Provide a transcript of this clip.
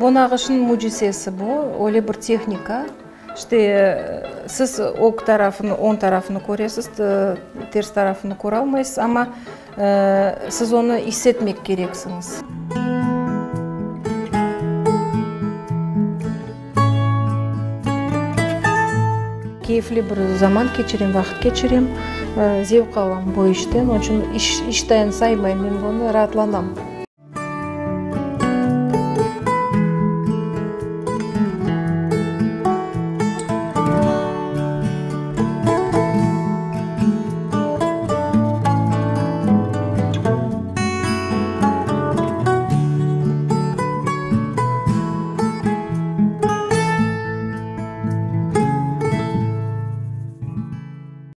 бонағышын мужисесі бұл, оле бір техника. Сіз оң тарафыны көресіз, теріс тарафыны көре алмайсыз, ама сіз оны есетмек керексіңіз. Keyifli bir zaman geçireyim, vakit geçireyim. Zevk alam bu işten. Onun için işten saymayayım, ben bunu rahatlanam.